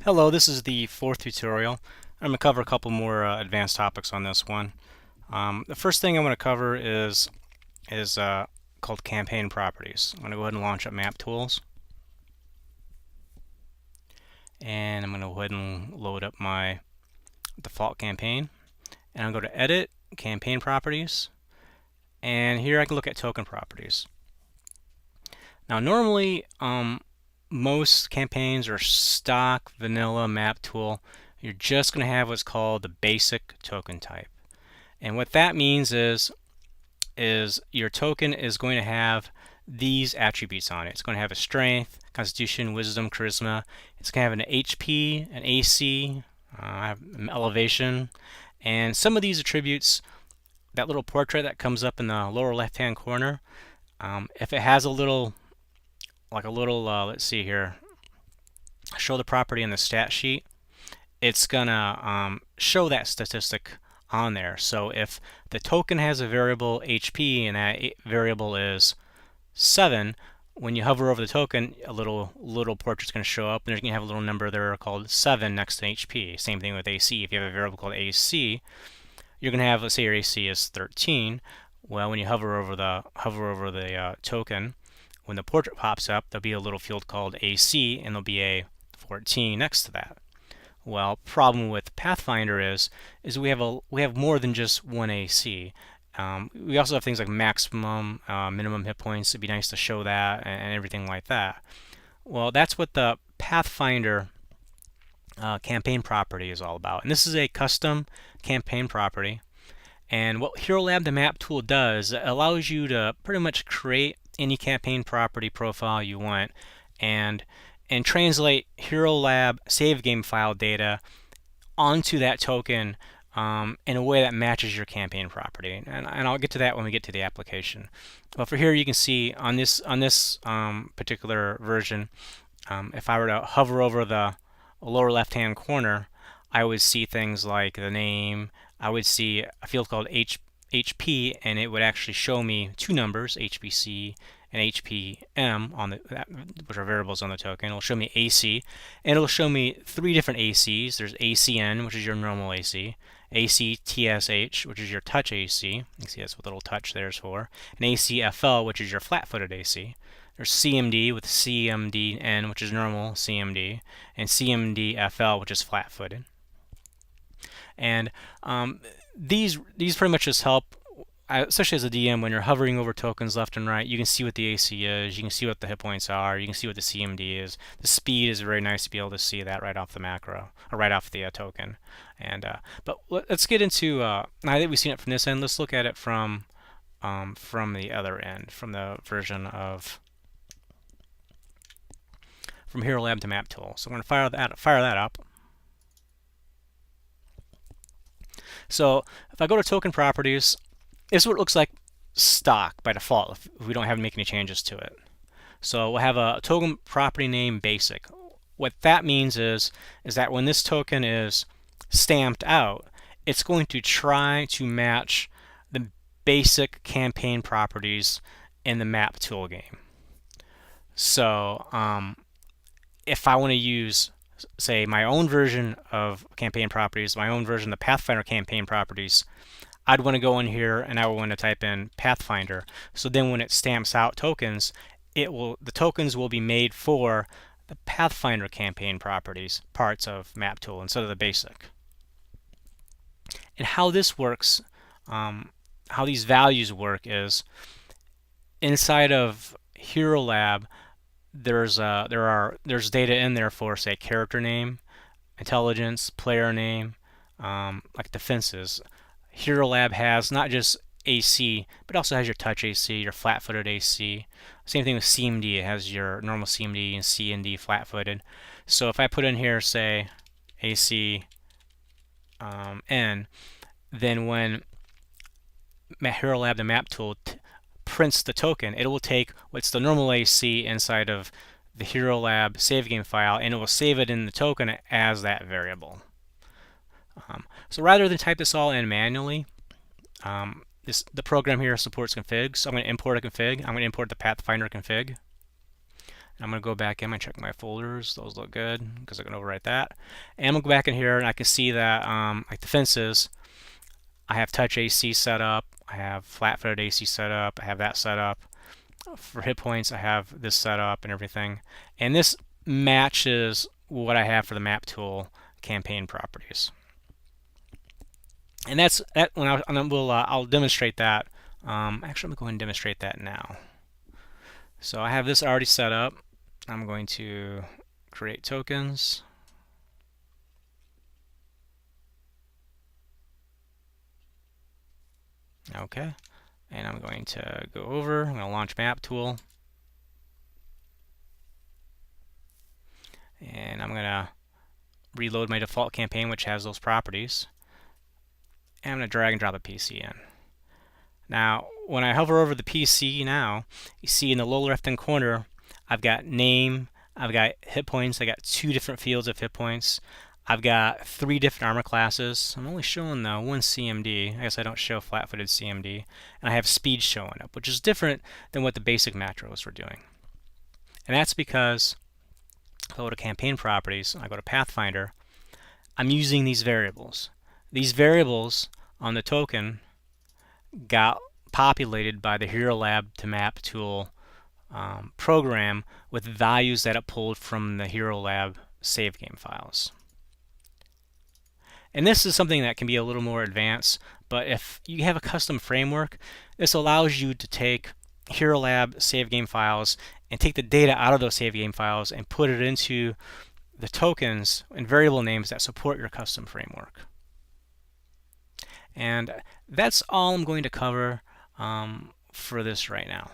Hello, this is the fourth tutorial. I'm going to cover a couple more advanced topics on this one. The first thing I'm going to cover is called campaign properties. I'm going to go ahead and launch up Maptools, and I'm going to go ahead and load up my default campaign. And I'll go to Edit, Campaign Properties, and here I can look at token properties. Now, normally, most campaigns are stock vanilla Maptool. You're just going to have what's called the basic token type. And what that means is your token is going to have these attributes on it. It's going to have a strength, constitution, wisdom, charisma. It's going to have an HP, an AC, elevation, and some of these attributes, that little portrait that comes up in the lower left hand corner, if it has a little, let's see here, show the property in the stat sheet, it's gonna show that statistic on there. So if the token has a variable HP and that variable is 7, when you hover over the token, a little portrait's going to show up, and there's going to have a little number there called 7 next to HP. Same thing with AC. If you have a variable called AC, you're going to have, let's say your AC is 13. Well, when you hover over the token, when the portrait pops up, there'll be a little field called AC, and there'll be a 14 next to that. Well, problem with Pathfinder is we have more than just one AC. We also have things like maximum, minimum hit points. It'd be nice to show that and everything like that. Well, that's what the Pathfinder campaign property is all about. And this is a custom campaign property. And what hl2mt the map tool does, it allows you to pretty much create any campaign property profile you want and translate hl2mt save game file data onto that token in a way that matches your campaign property. And I'll get to that when we get to the application. But for here, you can see on this particular version, if I were to hover over the lower left-hand corner, I would see things like the name. I would see a field called HP, and it would actually show me two numbers, HPC and HPM, which are variables on the token. It'll show me AC, and it'll show me three different ACs. There's ACN, which is your normal AC, ACTSH, which is your touch AC. You can see that's what the little touch there is for, and ACFL, which is your flat-footed AC. There's CMD with CMDN, which is normal CMD, and CMDFL, which is flat-footed. And these pretty much just help, especially as a DM, when you're hovering over tokens left and right. You can see what the AC is, you can see what the hit points are, you can see what the CMD is. The speed is very nice to be able to see that right off the macro, or right off the token. And but let's get into, now that we've seen it from this end, let's look at it from the other end, from the version of from hl2mt to Maptool. So I'm going to fire that up. So if I go to token properties, this is what it looks like stock by default if we don't have to make any changes to it. So we'll have a token property name basic. What that means is that when this token is stamped out, it's going to try to match the basic campaign properties in the Maptool game. So if I want to use, say, my own version of campaign properties, my own version of the Pathfinder campaign properties, I'd want to go in here and I would want to type in Pathfinder. So then when it stamps out tokens, the tokens will be made for the Pathfinder campaign properties parts of Maptool instead of the basic. And how this works, how these values work is inside of hl2mt, there's data in there for, say, character name, intelligence, player name, like defenses. hl2mt has not just AC, but also has your touch AC, your flat-footed AC. Same thing with CMD. It has your normal CMD and CND flat-footed. So if I put in here, say, AC N, then when hl2mt the map tool prints the token, it will take what's the normal AC inside of the hl2mt save game file, and it will save it in the token as that variable. So rather than type this all in manually, the program here supports configs. So I'm going to import a config. I'm going to import the Pathfinder config. I'm going to go back in and check my folders. Those look good because I'm going to overwrite that. And I'm going to go back in here and I can see that like the fences, I have touch AC set up. I have flat-footed AC set up. I have that set up. For hit points, I have this set up and everything. And this matches what I have for the Maptool campaign properties. And that's that. I'll demonstrate that. Actually, I'm going to go ahead and demonstrate that now. So I have this already set up. I'm going to create tokens. Okay. And I'm going to go over. I'm going to launch Maptool. And I'm going to reload my default campaign, which has those properties. And I'm going to drag and drop a PC in. Now, when I hover over the PC now, you see in the lower left-hand corner, I've got name, I've got hit points, I got 2 different fields of hit points. I've got 3 different armor classes. I'm only showing though 1 CMD. I guess I don't show flat-footed CMD. And I have speed showing up, which is different than what the basic macros were doing. And that's because if I go to campaign properties, I go to Pathfinder, I'm using these variables. These variables on the token got populated by the hl2mt program with values that it pulled from the hl2 save game files. And this is something that can be a little more advanced, but if you have a custom framework, this allows you to take hl2 save game files and take the data out of those save game files and put it into the tokens and variable names that support your custom framework. And that's all I'm going to cover for this right now.